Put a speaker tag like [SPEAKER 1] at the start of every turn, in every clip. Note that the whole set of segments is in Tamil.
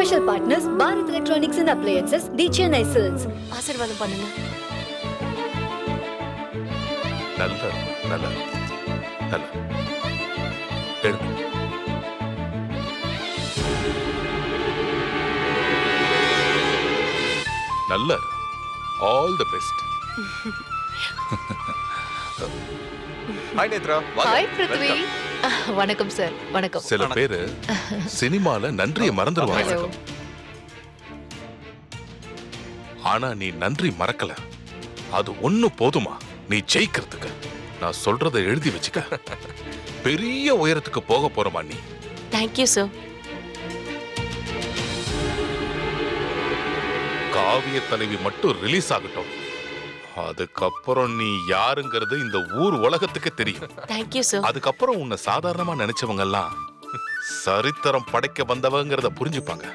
[SPEAKER 1] Special partners Bharat Electronics and Appliances, the Chennai Silks.
[SPEAKER 2] ஆசீர்வாதம் பண்ணுங்க.
[SPEAKER 3] நல்ல நல்ல நல்ல எடுத்து நல்ல all the best.
[SPEAKER 4] Hi Nethra.
[SPEAKER 2] Hi Prithvi. வணக்கம் சார். வணக்கம்.
[SPEAKER 3] சில பேரு சினிமால நன்றியை மறந்துடுவாங்க.
[SPEAKER 2] ஹலோ.
[SPEAKER 3] ஆனா நீ நன்றி மறக்கல. அது ஒண்ணு போதுமா நீ ஜெயிக்கிறதுக்கு? நான் சொல்றதை எழுதி வச்சுக்க. பெரிய உயரத்துக்கு போக போறமா நீ.
[SPEAKER 2] Thank you sir.
[SPEAKER 3] காவிய தலைவி மட்டும் ரிலீஸ் ஆகட்டும், அதுக்கப்புறம் நீ யாருங்கிறது இந்த ஊர் உலகத்துக்கு தெரியும்.
[SPEAKER 2] Thank you sir.
[SPEAKER 3] அதுக்கப்புறம் உன்னை சாதாரணமா நினைச்சவங்க எல்லாம் சரித்திரம் படைக்க வந்தவங்கிறத புரிஞ்சுப்பாங்க.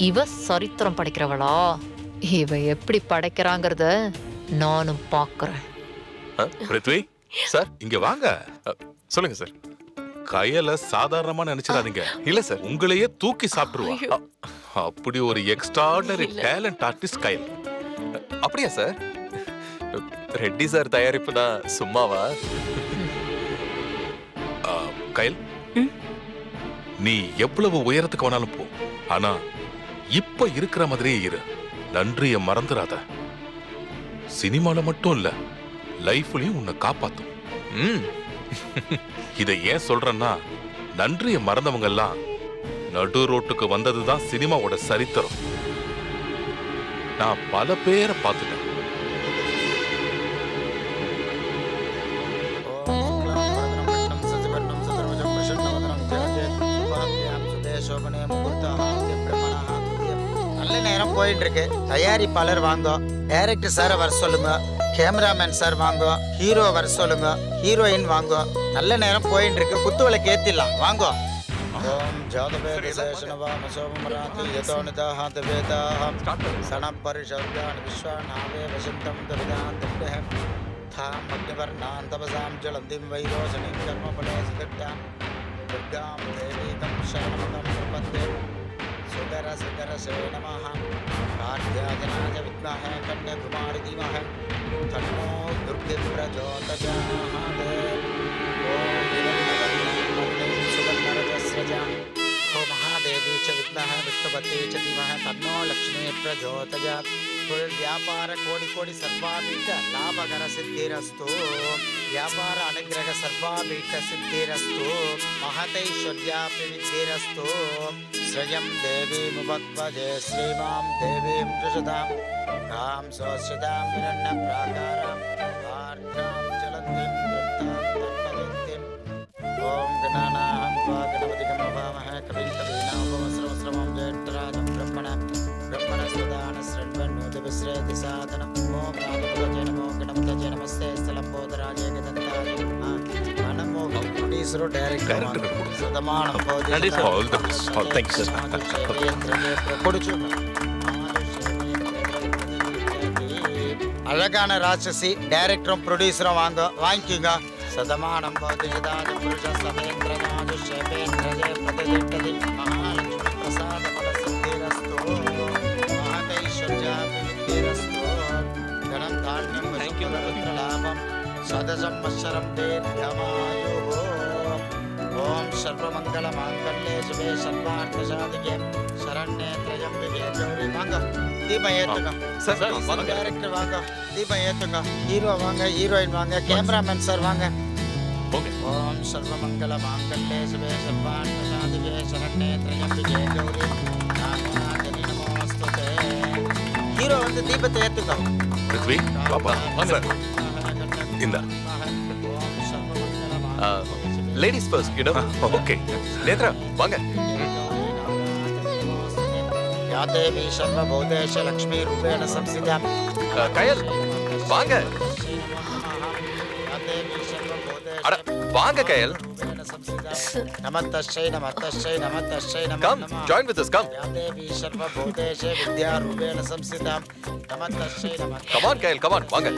[SPEAKER 2] இவ சரித்திரம் படைக்கிறவளா? இவ எப்படி படைக்கிறாங்கறத நானும் பாக்குறேன்.
[SPEAKER 3] பிருத்வி
[SPEAKER 4] சார்
[SPEAKER 3] இங்க வாங்க.
[SPEAKER 4] சொல்லுங்க சார்.
[SPEAKER 3] கயல சாதாரணமா நினைச்சிடாதீங்க.
[SPEAKER 4] இல்ல சார்,
[SPEAKER 3] உங்களையே தூக்கி சாப்பிட்டுருவா.
[SPEAKER 2] ஐயோ.
[SPEAKER 3] அப்படி ஒரு எக்ஸ்ட்ராடனரி
[SPEAKER 2] இல்ல.
[SPEAKER 3] டேலண்ட் ஆர்டிஸ்ட் கயல்.
[SPEAKER 4] அப்படியா சார்? ரெட்டி சார் தயாரிப்பு தான் சும்மாவா?
[SPEAKER 3] கயல்,
[SPEAKER 2] ம்?
[SPEAKER 3] நீ எவ்வளவு உயரத்துக்கு வேணாலும் போ, ஆனா இப்ப இருக்கிற மாதிரியே இரு. நன்றிய மறந்துடாத. சினிமால மட்டும் இல்ல, லைஃப்லயும் உன்னை காப்பாத்தும்.
[SPEAKER 4] ம்.
[SPEAKER 3] இதை ஏன் சொல்றேன்னா, நன்றிய மறந்தவங்க எல்லாம் நடு ரோட்டுக்கு வந்ததுதான் சினிமாவோட சரித்திரம். நான் பல பேரை பார்த்துட்டேன்.
[SPEAKER 5] நல்ல நேரம் போயிட்டு இருக்கு. தயாரிப்பாளர் வாங்க, டைரக்டர் சார் வர சொல்லுங்க, கேமராமேன் சார் வாங்க, ஹீரோ வர சொல்லுங்க, ஹீரோயின் வாங்க. நல்ல நேரம் போயிட்டு இருக்கு. குத்து விளக்கு ஏத்திடலாம் வாங்க. ஓம் ஜாதவேத சேஷனவாம சோமராதி யதோனிதாஹ தவேதாஹ சனபரிஷவ்யான் விஸ்வநாவே வசந்தம் தவிதாந்தம் தாம் அக்னிவர்ணான் தபசாம் ஜலந்திம் வைரோசனிம் கர்மபலே சுகட்டாம் துர்காம் தேவீகம் சரணமகம் பிரபத்தே சுதர சுதரசே நமஹ கார்த்தியாஜனாய வித்மஹே கன்யாகுமாரி தீமஹே தன்னோ துர்கே பிரச்சோதயாத். ஓம் விரன்னவர்ணம் சுவர்ணரஜஸ்ரஜாம் ஓ மகாதேவி ச வித்மஹே விஷ்ணுபதே ச தீமஹே தன்னோ லக்ஷ்மீ பிரச்சோதயாத். தொழில் வியாபார கோடி கோடி சர்வாபீட்ட லாபகர சித்திரஸ்து. வியாபார அனுகிரக சர்வாபீட்ட சித்திரஸ்து. மகதைஸ்வர்யாபி வித்திரஸ்து. ஸ்ரயம் தேவீமுபத்வஜே ஸ்ரீமாம் தேவீம் ஜுஷதாம் காம் சோஸ்யதாம் விரண்ண பிராகாராம் ஆர்த்ராம் ஜலந்திம் துர்தாம் தன்மஜந்திம். ஓம் கணானாஹம் த்வா கணபதிகம் நமாமஹே கவிம் கவீனாமுபமஸ்ரவஸ்ரவம் ஜெயந்தராஜம் பிரம்மணஸ்வதான ஸ்ரண்வன்னோதி விஸ்ரேதி சாதனம். ஓம் ராகவதஜே நமோ கணபதஜே நமஸ்தே ஸ்தலம்போதராஜே கதந்தாஜே மனமோகம் ப்ரொடியூசரோ டைரக்டர் சதமானம்
[SPEAKER 3] நன்றி sir. All the best. All thanks, sir.
[SPEAKER 5] அழகான ராட்சசி டைரக்டரும் ப்ரொடியூசரும் வாங்க வாங்கிக்கோங்க. சதமானம் போதிதாஜ புருஷ சமேந்திரநாஜு ஷேபேந்திரஜே பிரதிதிட்டதி மகாலட்சுமி பிரசாத பல சித்திரஸ்து. மகதைஸ்வர்யாபி வித்திரஸ்து. கணம் தாழ்யம் வசுபுத்திரலாபம் சதசம்வத்சரம் தீர்க்கமாயுः. ஓம் சர்வமங்கல மாங்கல்யே சுபே சர்வார்த்தசாதிகே சரண்யே த்ரயம்பிகே கௌரி. வாங்க தீபம் ஏத்துங்க.
[SPEAKER 4] சார் வாங்க.
[SPEAKER 5] டைரக்டர் வாங்க, தீபம் ஏத்துங்க. ஹீரோ வாங்க, ஹீரோயின் வாங்க, கேமராமேன் சார் வாங்க.
[SPEAKER 4] ஓகே.
[SPEAKER 5] ஓம் சர்வமங்கல மாங்கல்யே சுபே சர்வார்த்தசாதிகே சரண்யே த்ரயம்பிகே கௌரி நாராயணி நமோஸ்துதே. ஹீரோ வந்து தீபத்தை ஏத்துங்க.
[SPEAKER 3] பிருத்வி பாப்பா
[SPEAKER 4] சார்.
[SPEAKER 3] இந்த
[SPEAKER 5] ஓம் சர்வமங்கல மாங்கல்யே
[SPEAKER 4] ladies first, you know.
[SPEAKER 3] Okay.
[SPEAKER 4] Netra வாங்க.
[SPEAKER 5] या देवी सर्वभूतेषु लक्ष्मी रूपेण संस्थिता.
[SPEAKER 4] கயல் வாங்க. அட வாங்க கயல்.
[SPEAKER 5] नमस्तस्यै नमस्तस्यै नमस्तस्यै नमो
[SPEAKER 4] கம்
[SPEAKER 5] नमः.
[SPEAKER 4] Join with us, come.
[SPEAKER 5] या देवी सर्वभूतेषु विद्यारूपेण संस्थिता. नमस्तस्यै नमस्तस्यै
[SPEAKER 4] come on Kayal, come on வாங்க.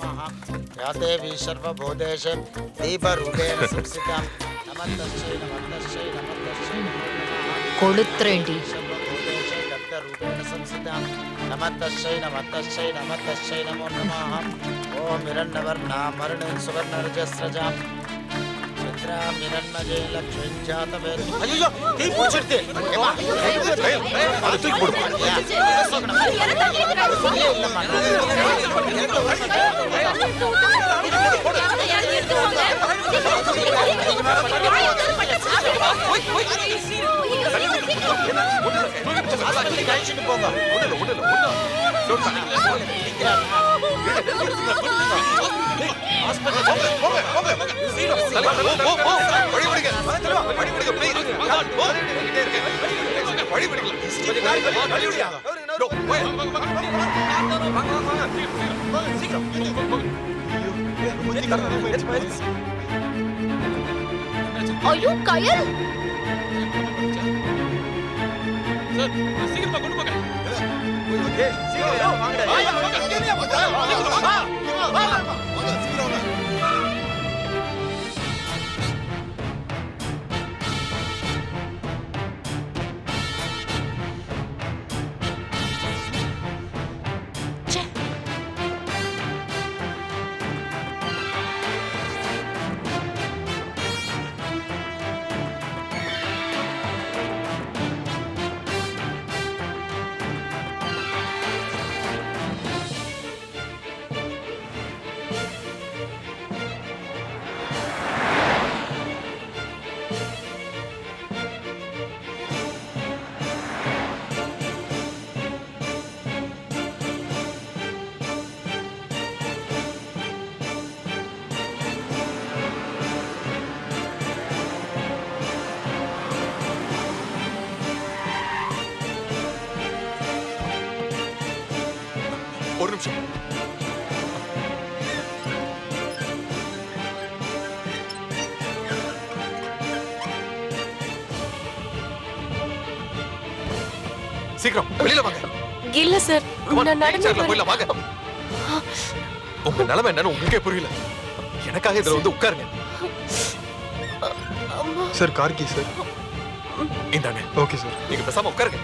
[SPEAKER 5] नमः. या देवी सर्वभूतेषु दीपरूपेण संस्थितां नमस्तस्यै नमस्तस्यै नमस्तस्यै
[SPEAKER 2] கொளுத்துறேன்டி.
[SPEAKER 5] सर्वभूतेषु दत्तरूपेण संस्थितां नमस्तस्यै नमस्तस्यै नमस्तस्यै नमो नमः ॐ हिरण्यवर्णां मरणं सुवर्णरजस्रजां चित्रां हिरण्मये लक्ष्मीं जातवेद अय्यो தீ புடிச்சிடுது ஏமா அது தூக்கி போடு கழிச்சுட்டு போங்க
[SPEAKER 2] ஐயோ கயல்,
[SPEAKER 4] ஒரு நிமிஷம். சீக்கிரம் வெளியில வாங்க.
[SPEAKER 2] இல்ல சார்,
[SPEAKER 4] Come on,
[SPEAKER 2] நான் நடந்து
[SPEAKER 4] சேர்ல போயிடலாம், வாங்க. உங்க நிலைமை என்னன்னு உங்களுக்கே புரியல. எனக்காக இதுல வந்து உட்காருங்க.
[SPEAKER 6] Sir car key sir.
[SPEAKER 4] இந்தாங்க.
[SPEAKER 6] Okay sir.
[SPEAKER 4] நீங்க பேசாம உட்காருங்க.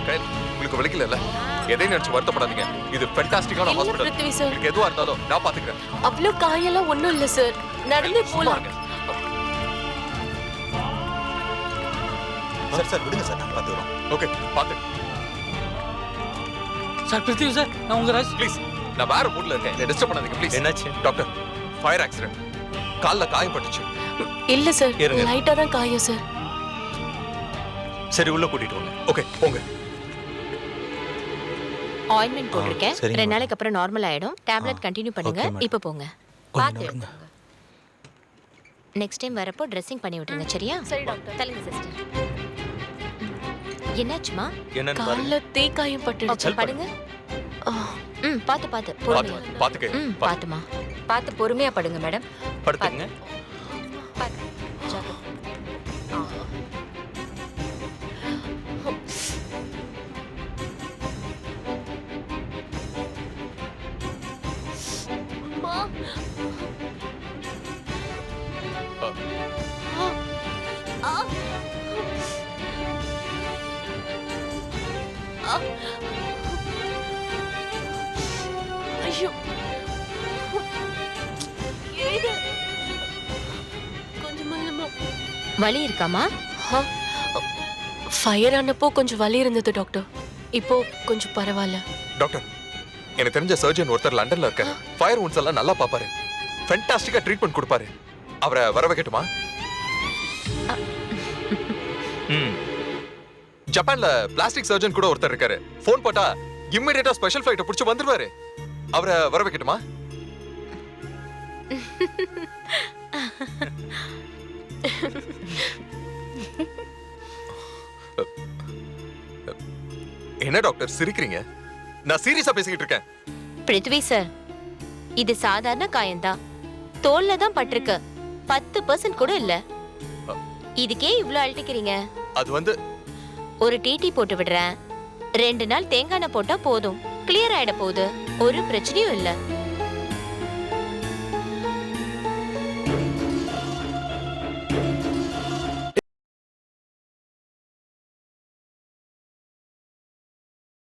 [SPEAKER 4] கயல், உங்களுக்கு வலிக்கல? எதையும் நினைச்சு வருத்தப்படாதீங்க. இது ஃபென்டாஸ்டிக்கான
[SPEAKER 2] இல்ல
[SPEAKER 4] ஹாஸ்பிடல்.
[SPEAKER 2] பிருத்திவி சார்,
[SPEAKER 4] உங்களுக்கு எதுவா இருந்தாலும் நான் பாத்துக்கிறேன்.
[SPEAKER 2] அவ்வளவு காயெல்லாம் ஒண்ணும் இல்ல சார், நடந்து போலாம்.
[SPEAKER 5] சார் விடுங்க சார் நான் பாத்துறோம்
[SPEAKER 4] ஓகே, பாத்து.
[SPEAKER 7] சார் பிருத்திவி சார், நான் உங்க ராஜ்.
[SPEAKER 4] ப்ளீஸ், நான் வேற மூட்ல இருக்கேன். என்ன டிஸ்டர்ப் பண்ணாதீங்க ப்ளீஸ்.
[SPEAKER 5] என்னாச்சு?
[SPEAKER 4] Doctor, fire accident. கால்ல காயப்பட்டுச்சு.
[SPEAKER 2] இல்ல சார்,
[SPEAKER 5] இருங்க.
[SPEAKER 2] லைட்டா தான் காயம் சார்.
[SPEAKER 5] சரி உள்ள கூட்டிட்டு வாங்க
[SPEAKER 4] ஓகே, போங்க.
[SPEAKER 8] ஆயின்மெண்ட் போட்டிருக்கேன்.
[SPEAKER 5] சரிங்க.
[SPEAKER 8] 2 நாளைக்கு அப்புறம் நார்மல் ஆயிடும். டேப்லெட் கண்டினியூ பண்ணுங்க.
[SPEAKER 5] Okay, madam.
[SPEAKER 8] இப்போ போங்க. பார்த்து எடுத்துங்க. நெக்ஸ்ட் டைம் வரப்போ ட்ரெஸ்ஸிங் பண்ணி விட்டுருங்க, சரியா?
[SPEAKER 2] சரி டாக்டர்.
[SPEAKER 8] தள்ளுங்க சிஸ்டர். என்னாச்சுமா?
[SPEAKER 2] கால்ல தேக்காயம் பட்டுடுச்சு.
[SPEAKER 8] படுங்க. பார்த்து
[SPEAKER 4] பாத்து
[SPEAKER 8] பொறுமையா.
[SPEAKER 4] பாத்துக்க.
[SPEAKER 8] பார்த்துமா.
[SPEAKER 1] பார்த்து பொறுமையா படுங்க மேடம்.
[SPEAKER 5] படுத்துங்க.
[SPEAKER 8] பார்த்து. ஜாக்கிரதை.
[SPEAKER 2] ஐயோ, கொஞ்சம் மெல்லமா.
[SPEAKER 8] வலி இருக்காமா?
[SPEAKER 2] ஃபயர் ஆனப்போ கொஞ்சம் வலி இருந்தது டாக்டர். இப்போ கொஞ்சம் பரவாயில்ல.
[SPEAKER 4] டாக்டர், எனக்கு தெரிஞ்ச சர்ஜன் ஒருத்தர் லண்டன்ல இருக்காரு. ஃபயர் வூண்ட்ஸ் எல்லாம் நல்லா பாப்பாரு. ஃபென்டாஸ்டிக்கா ட்ரீட்மெண்ட் கொடுப்பாரு. அவரை வர வைக்கட்டுமா? ஜப்பான்ல பிளாஸ்டிக் சர்ஜன் கூட ஒருத்தர் இருக்காரு. ஃபோன் போட்டா இம்மிடியேட்டா ஸ்பெஷல் ஃபிளைட்ட புடிச்சு வந்துருவாரு. அவரை வர வைக்கட்டுமா? என்ன டாக்டர் சிரிக்கிறீங்க? நான் சீரியஸா பேசிக்கிட்டு இருக்கேன்.
[SPEAKER 8] பிருத்வி சார், இது சாதாரண காயம்தான். தோல்ல தான் பட்டிருக்கு. 10% கூட இல்ல. இதுக்கே இவ்ளோ அழட்டிக்கிறீங்க?
[SPEAKER 4] அது வந்து
[SPEAKER 8] ஒரு டிடி போட்டு விடுறேன். 2 நாள் தேங்காய் எண்ணெய் போட்டா போதும். கிளியர் ஆயிட போகுது. ஒரு பிரச்சனையும் இல்ல.